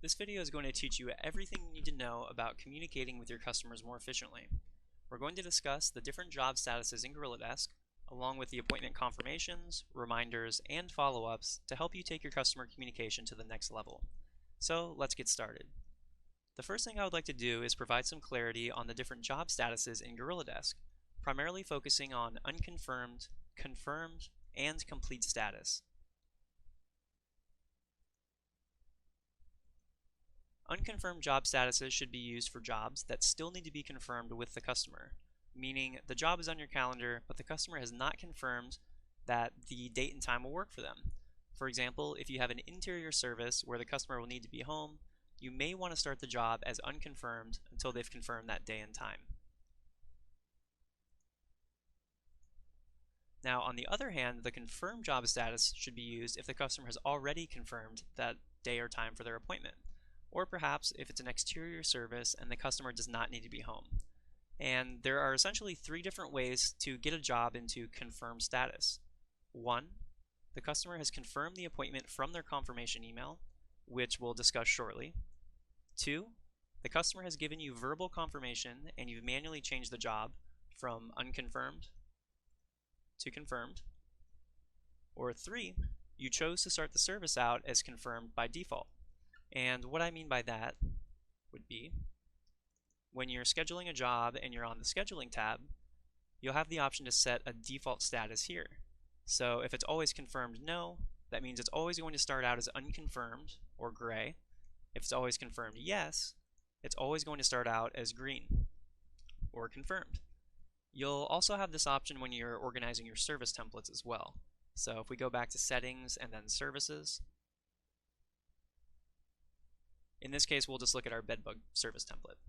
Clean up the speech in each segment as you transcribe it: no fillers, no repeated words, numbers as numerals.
This video is going to teach you everything you need to know about communicating with your customers more efficiently. We're going to discuss the different job statuses in GorillaDesk, along with the appointment confirmations, reminders, and follow-ups to help you take your customer communication to the next level. So let's get started. The first thing I would like to do is provide some clarity on the different job statuses in GorillaDesk, primarily focusing on unconfirmed, confirmed, and complete status. Unconfirmed job statuses should be used for jobs that still need to be confirmed with the customer, meaning the job is on your calendar, but the customer has not confirmed that the date and time will work for them. For example, if you have an interior service where the customer will need to be home, you may want to start the job as unconfirmed until they've confirmed that day and time. Now, on the other hand, the confirmed job status should be used if the customer has already confirmed that day or time for their appointment, or perhaps if it's an exterior service and the customer does not need to be home. And there are essentially three different ways to get a job into confirmed status. 1, the customer has confirmed the appointment from their confirmation email, which we'll discuss shortly. 2, the customer has given you verbal confirmation and you've manually changed the job from unconfirmed to confirmed. Or 3, you chose to start the service out as confirmed by default. And what I mean by that would be when you're scheduling a job and you're on the scheduling tab, you'll have the option to set a default status here. So if it's always confirmed no, that means it's always going to start out as unconfirmed or gray. If it's always confirmed yes, it's always going to start out as green or confirmed. You'll also have this option when you're organizing your service templates as well. So if we go back to settings and then services, in this case, we'll just look at our bedbug service template.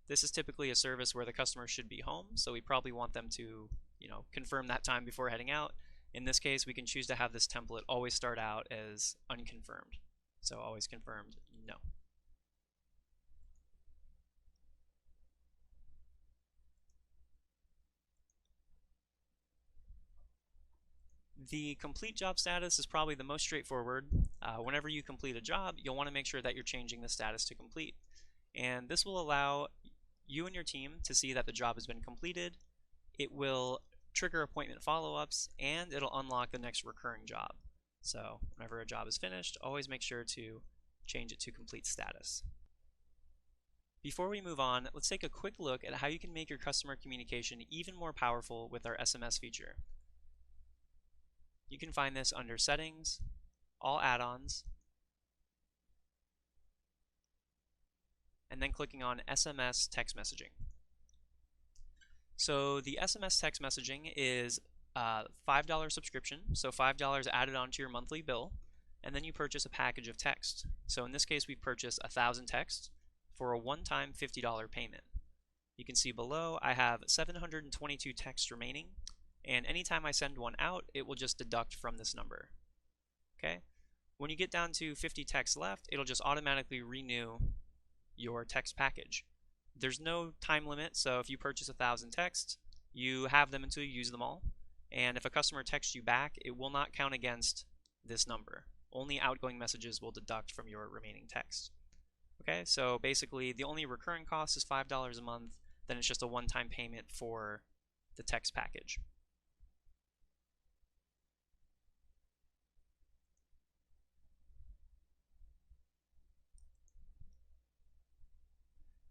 This is typically a service where the customer should be home, so we probably want them to, confirm that time before heading out. In this case, we can choose to have this template always start out as unconfirmed. So always confirmed, no. The complete job status is probably the most straightforward. Whenever you complete a job, you'll want to make sure that you're changing the status to complete. And this will allow you and your team to see that the job has been completed. It will trigger appointment follow-ups, and it'll unlock the next recurring job. So whenever a job is finished, always make sure to change it to complete status. Before we move on, let's take a quick look at how you can make your customer communication even more powerful with our SMS feature. You can find this under Settings, All Add-ons, and then clicking on SMS text messaging. So the SMS text messaging is a $5 subscription, so $5 added onto your monthly bill, and then you purchase a package of text. So in this case, we purchase 1,000 texts for a one-time $50 payment. You can see below I have 722 texts remaining, and anytime I send one out, it will just deduct from this number. Okay? When you get down to 50 texts left, it'll just automatically renew your text package. There's no time limit, so if you purchase 1,000 texts, you have them until you use them all. And if a customer texts you back, it will not count against this number. Only outgoing messages will deduct from your remaining text. Okay, so basically the only recurring cost is $5 a month, then it's just a one-time payment for the text package.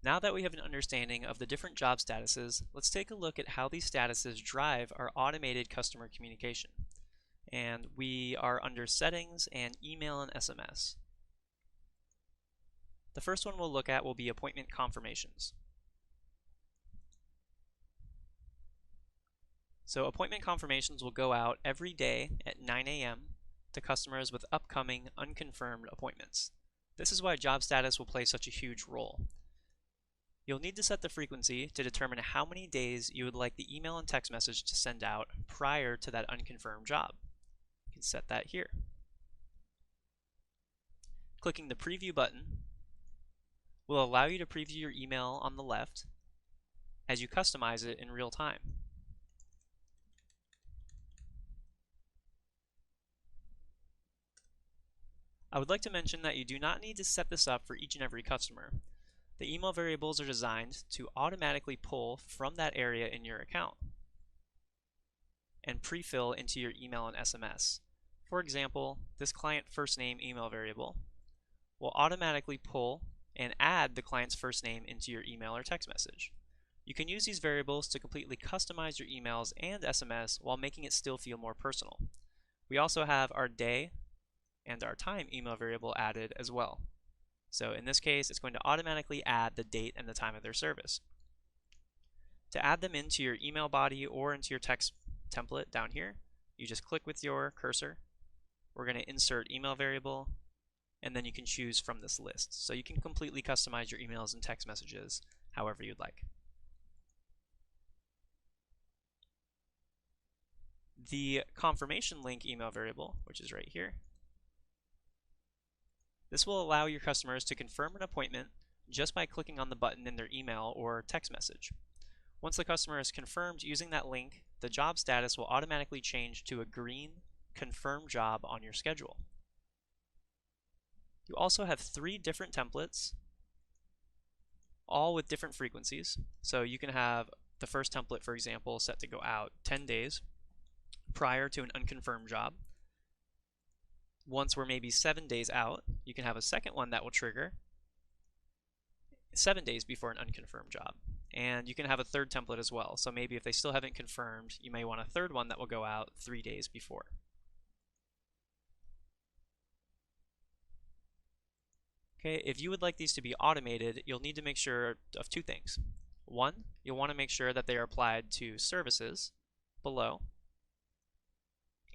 Now that we have an understanding of the different job statuses, let's take a look at how these statuses drive our automated customer communication. And we are under Settings and Email and SMS. The first one we'll look at will be appointment confirmations. So appointment confirmations will go out every day at 9 a.m. to customers with upcoming unconfirmed appointments. This is why job status will play such a huge role. You'll need to set the frequency to determine how many days you would like the email and text message to send out prior to that unconfirmed job. You can set that here. Clicking the Preview button will allow you to preview your email on the left as you customize it in real time. I would like to mention that you do not need to set this up for each and every customer. The email variables are designed to automatically pull from that area in your account and pre-fill into your email and SMS. For example, this client first name email variable will automatically pull and add the client's first name into your email or text message. You can use these variables to completely customize your emails and SMS while making it still feel more personal. We also have our day and our time email variable added as well. So in this case, it's going to automatically add the date and the time of their service. To add them into your email body or into your text template down here, you just click with your cursor. We're going to insert email variable, and then you can choose from this list. So you can completely customize your emails and text messages however you'd like. The confirmation link email variable, which is right here, this will allow your customers to confirm an appointment just by clicking on the button in their email or text message. Once the customer is confirmed using that link, the job status will automatically change to a green confirm job on your schedule. You also have 3 different templates, all with different frequencies. So you can have the first template, for example, set to go out 10 days prior to an unconfirmed job. Once we're maybe 7 days out, you can have a second one that will trigger 7 days before an unconfirmed job. And you can have a third template as well. So maybe if they still haven't confirmed, you may want a third one that will go out 3 days before. Okay, if you would like these to be automated, you'll need to make sure of 2 things. One, you'll want to make sure that they are applied to services below,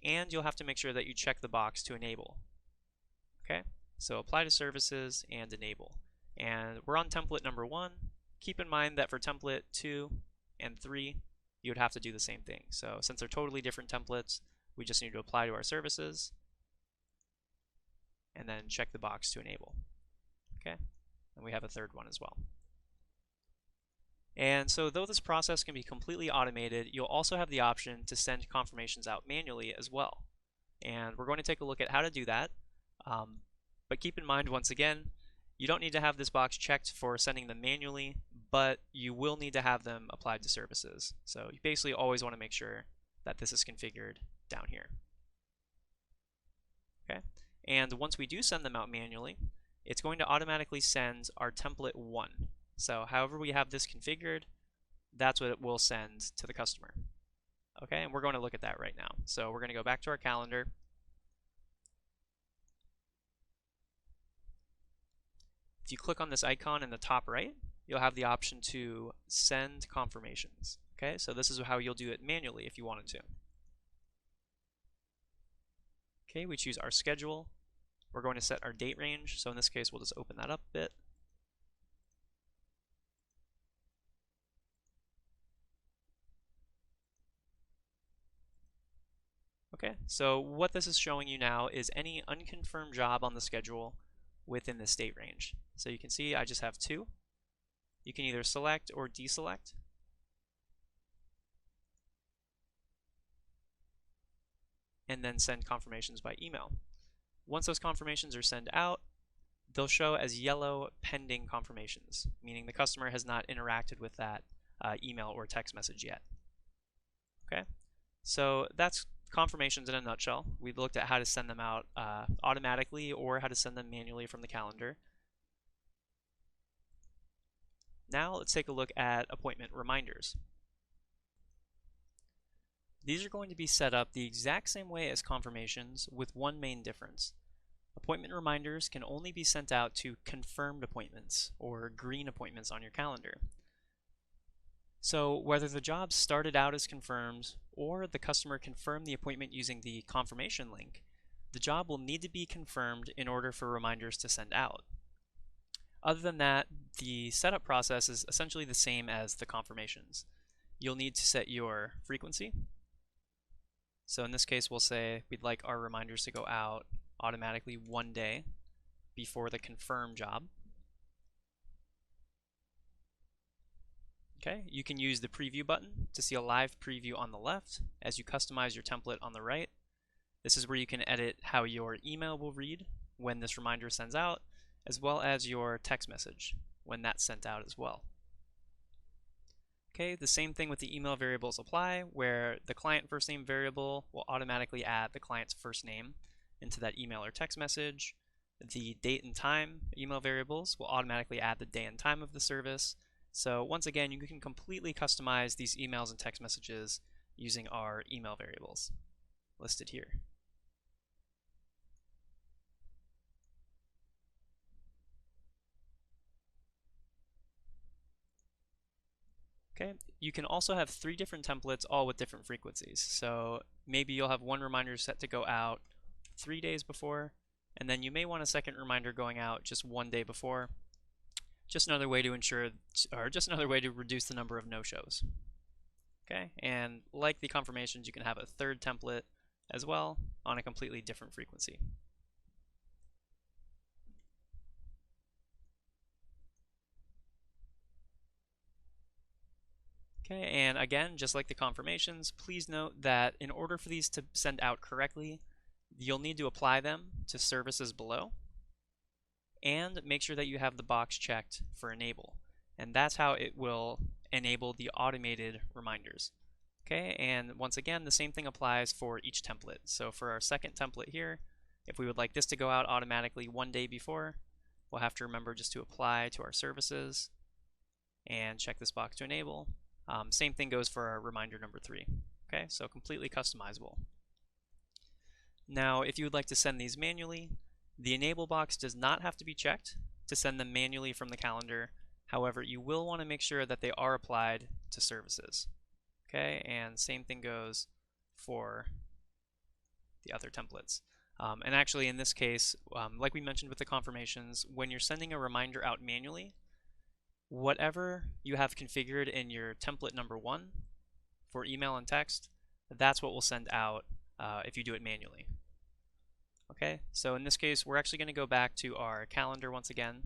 and you'll have to make sure that you check the box to enable. Okay, so apply to services and enable. And we're on template number 1. Keep in mind that for template 2 and 3, you would have to do the same thing. So since they're totally different templates, we just need to apply to our services and then check the box to enable. Okay, and we have a third one as well. And so though this process can be completely automated, you'll also have the option to send confirmations out manually as well. And we're going to take a look at how to do that. But keep in mind, once again, you don't need to have this box checked for sending them manually, but you will need to have them applied to services. So you basically always want to make sure that this is configured down here. Okay, and once we do send them out manually, it's going to automatically send our template 1. So however we have this configured, that's what it will send to the customer. Okay, and we're going to look at that right now. So we're going to go back to our calendar. If you click on this icon in the top right, you'll have the option to send confirmations. Okay, so this is how you'll do it manually if you wanted to. Okay, we choose our schedule. We're going to set our date range. So in this case, we'll just open that up a bit. Okay, so what this is showing you now is any unconfirmed job on the schedule within this date range. So you can see I just have 2. You can either select or deselect. And then send confirmations by email. Once those confirmations are sent out, they'll show as yellow pending confirmations, meaning the customer has not interacted with that email or text message yet. Okay, so that's confirmations in a nutshell. We've looked at how to send them out automatically or how to send them manually from the calendar. Now let's take a look at appointment reminders. These are going to be set up the exact same way as confirmations, with one main difference. Appointment reminders can only be sent out to confirmed appointments or green appointments on your calendar. So whether the job started out as confirmed or the customer confirmed the appointment using the confirmation link, the job will need to be confirmed in order for reminders to send out. Other than that, the setup process is essentially the same as the confirmations. You'll need to set your frequency. So in this case, we'll say we'd like our reminders to go out automatically 1 day before the confirm job. Okay, you can use the preview button to see a live preview on the left as you customize your template on the right. This is where you can edit how your email will read when this reminder sends out, as well as your text message when that's sent out as well. Okay, the same thing with the email variables apply, where the client first name variable will automatically add the client's first name into that email or text message. The date and time email variables will automatically add the day and time of the service. So once again, you can completely customize these emails and text messages using our email variables listed here. Okay, you can also have 3 different templates, all with different frequencies. So maybe you'll have one reminder set to go out 3 days before, and then you may want a second reminder going out just 1 day before. Just another way to ensure, or just another way to reduce the number of no-shows. Okay, and like the confirmations, you can have a third template as well on a completely different frequency. Okay, and again, just like the confirmations, please note that in order for these to send out correctly, you'll need to apply them to services below, and make sure that you have the box checked for enable. And that's how it will enable the automated reminders. Okay, and once again, the same thing applies for each template. So for our second template here, if we would like this to go out automatically 1 day before, we'll have to remember just to apply to our services and check this box to enable. Same thing goes for our reminder number 3. Okay, so completely customizable. Now, if you would like to send these manually, the enable box does not have to be checked to send them manually from the calendar. However, you will want to make sure that they are applied to services. Okay, and same thing goes for the other templates. And actually, in this case, like we mentioned with the confirmations, when you're sending a reminder out manually, whatever you have configured in your template number 1 for email and text, that's what will send out if you do it manually. Okay, so in this case, we're actually going to go back to our calendar once again.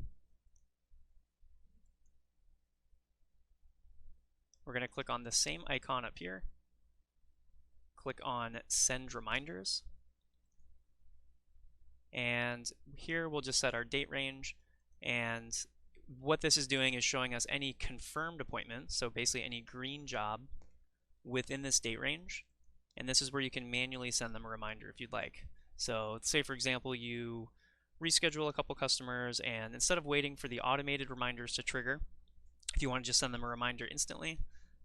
We're going to click on the same icon up here, click on Send Reminders, and here we'll just set our date range, and what this is doing is showing us any confirmed appointments, so basically any green job within this date range, and this is where you can manually send them a reminder if you'd like. So say for example you reschedule a couple customers, and instead of waiting for the automated reminders to trigger, if you want to just send them a reminder instantly,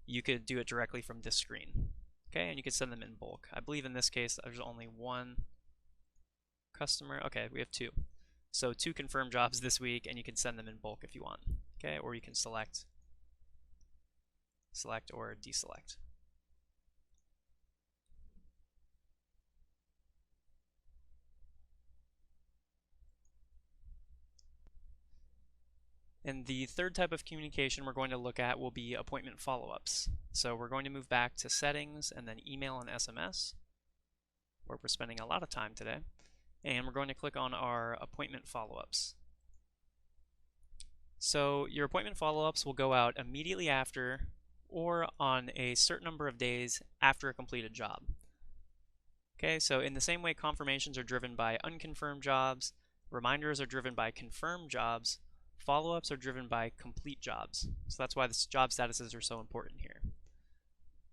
you could do it directly from this screen. Okay, and you could send them in bulk. I believe in this case there's only 1 customer. Okay, we have 2. So 2 confirmed jobs this week, and you can send them in bulk if you want. Okay, or you can select or deselect. And the third type of communication we're going to look at will be appointment follow-ups. So we're going to move back to settings and then email and SMS, where we're spending a lot of time today. And we're going to click on our appointment follow-ups. So your appointment follow-ups will go out immediately after or on a certain number of days after a completed job. Okay, so in the same way confirmations are driven by unconfirmed jobs, reminders are driven by confirmed jobs, follow-ups are driven by complete jobs. So that's why the job statuses are so important here.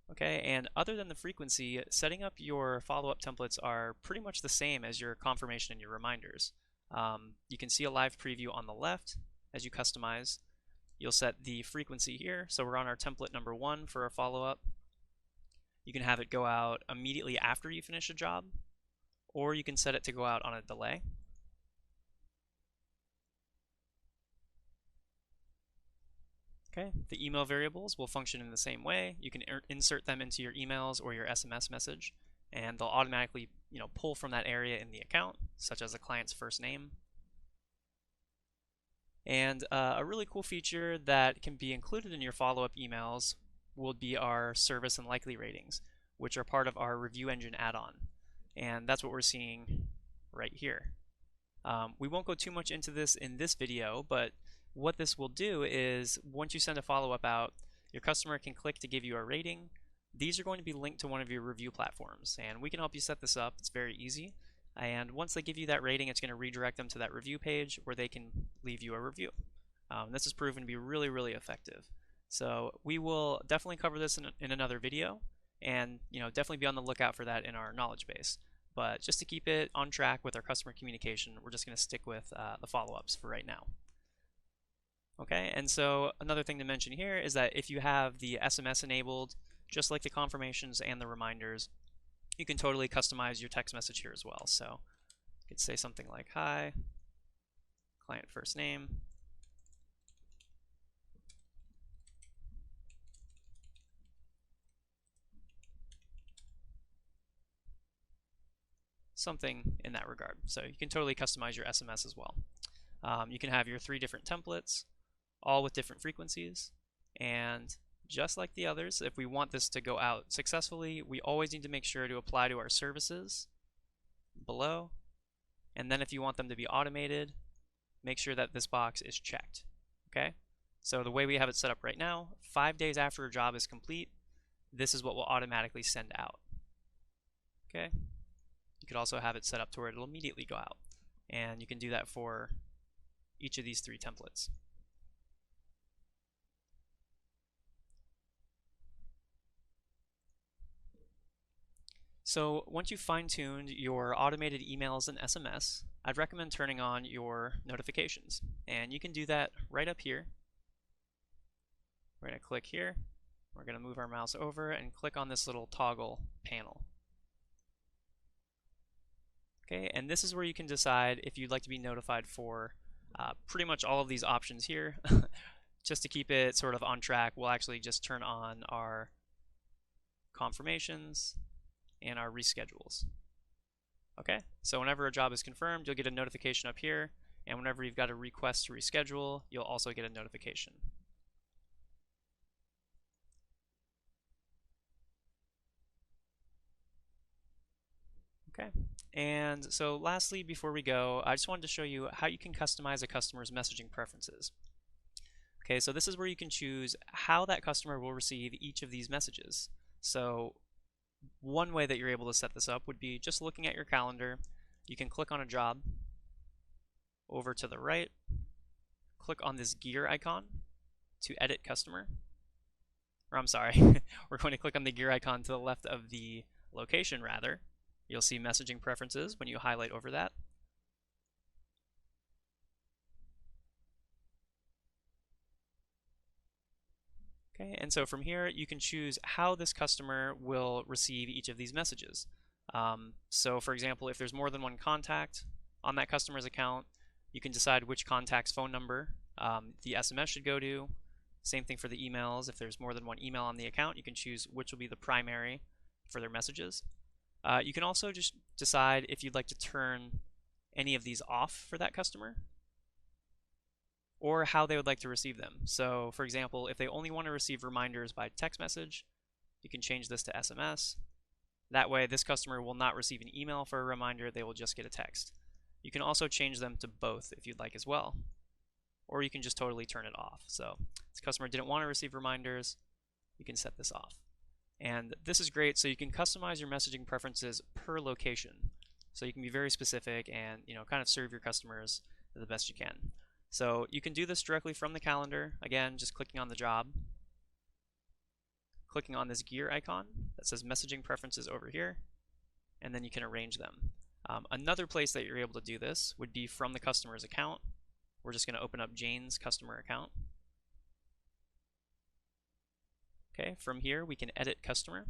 Okay, and other than the frequency, setting up your follow-up templates are pretty much the same as your confirmation and your reminders. You can see a live preview on the left as you customize. You'll set the frequency here, so we're on our template number 1 for a follow-up. You can have it go out immediately after you finish a job, or you can set it to go out on a delay. Okay, the email variables will function in the same way. You can insert them into your emails or your SMS message, and they'll automatically, pull from that area in the account, such as a client's first name. And a really cool feature that can be included in your follow-up emails would be our service and likely ratings, which are part of our review engine add-on. And that's what we're seeing right here. We won't go too much into this in this video, but what this will do is once you send a follow-up out, your customer can click to give you a rating. These are going to be linked to one of your review platforms, and we can help you set this up. It's very easy. And once they give you that rating, it's going to redirect them to that review page where they can leave you a review. This has proven to be really, really effective. So we will definitely cover this in another video, and definitely be on the lookout for that in our knowledge base. But just to keep it on track with our customer communication, we're just going to stick with the follow-ups for right now. Okay, and so another thing to mention here is that if you have the SMS enabled, just like the confirmations and the reminders, you can totally customize your text message here as well. So you could say something like, "Hi, client first name." Something in that regard. So you can totally customize your SMS as well. You can have your 3 different templates, all with different frequencies, and just like the others, if we want this to go out successfully, we always need to make sure to apply to our services below, and then if you want them to be automated, make sure that this box is checked. Okay? So the way we have it set up right now, 5 days after a job is complete, this is what will automatically send out. Okay? You could also have it set up to where it'll immediately go out, and you can do that for each of these 3 templates. So once you've fine-tuned your automated emails and SMS, I'd recommend turning on your notifications. And you can do that right up here. We're going to click here. We're going to move our mouse over and click on this little toggle panel. Okay, and this is where you can decide if you'd like to be notified for pretty much all of these options here. Just to keep it sort of on track, we'll actually just turn on our confirmations and our reschedules. Okay, so whenever a job is confirmed, you'll get a notification up here, and whenever you've got a request to reschedule, you'll also get a notification. Okay, and so lastly, before we go, I just wanted to show you how you can customize a customer's messaging preferences. Okay, so this is where you can choose how that customer will receive each of these messages. So one way that you're able to set this up would be just looking at your calendar. You can click on a job, over to the right, click on this gear icon to edit customer. Or I'm sorry, we're going to click on the gear icon to the left of the location rather. You'll see messaging preferences when you highlight over that. Okay, and so from here you can choose how this customer will receive each of these messages. So for example, if there's more than one contact on that customer's account, you can decide which contact's phone number the SMS should go to. Same thing for the emails. If there's more than one email on the account, you can choose which will be the primary for their messages. You can also just decide if you'd like to turn any of these off for that customer, or how they would like to receive them. So for example, if they only want to receive reminders by text message, you can change this to SMS. That way this customer will not receive an email for a reminder, they will just get a text. You can also change them to both if you'd like as well, or you can just totally turn it off. So if this customer didn't want to receive reminders, you can set this off. And this is great, so you can customize your messaging preferences per location. So you can be very specific and kind of serve your customers the best you can. So you can do this directly from the calendar, again, just clicking on the job, clicking on this gear icon that says messaging preferences over here, and then you can arrange them. Another place that you're able to do this would be from the customer's account. We're just going to open up Jane's customer account. Okay, from here we can edit customer,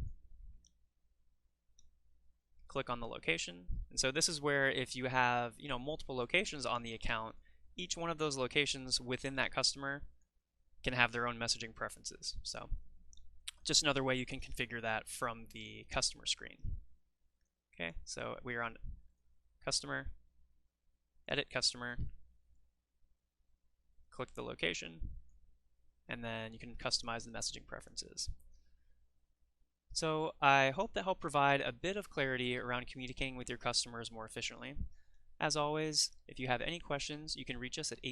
click on the location, and so this is where if you have multiple locations on the account, each one of those locations within that customer can have their own messaging preferences. So just another way you can configure that from the customer screen. Okay, so we are on customer, edit customer, click the location, and then you can customize the messaging preferences. So I hope that helped provide a bit of clarity around communicating with your customers more efficiently. As always, if you have any questions, you can reach us at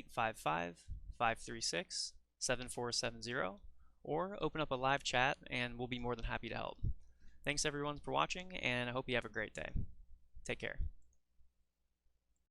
855-536-7470, or open up a live chat and we'll be more than happy to help. Thanks everyone for watching, and I hope you have a great day. Take care.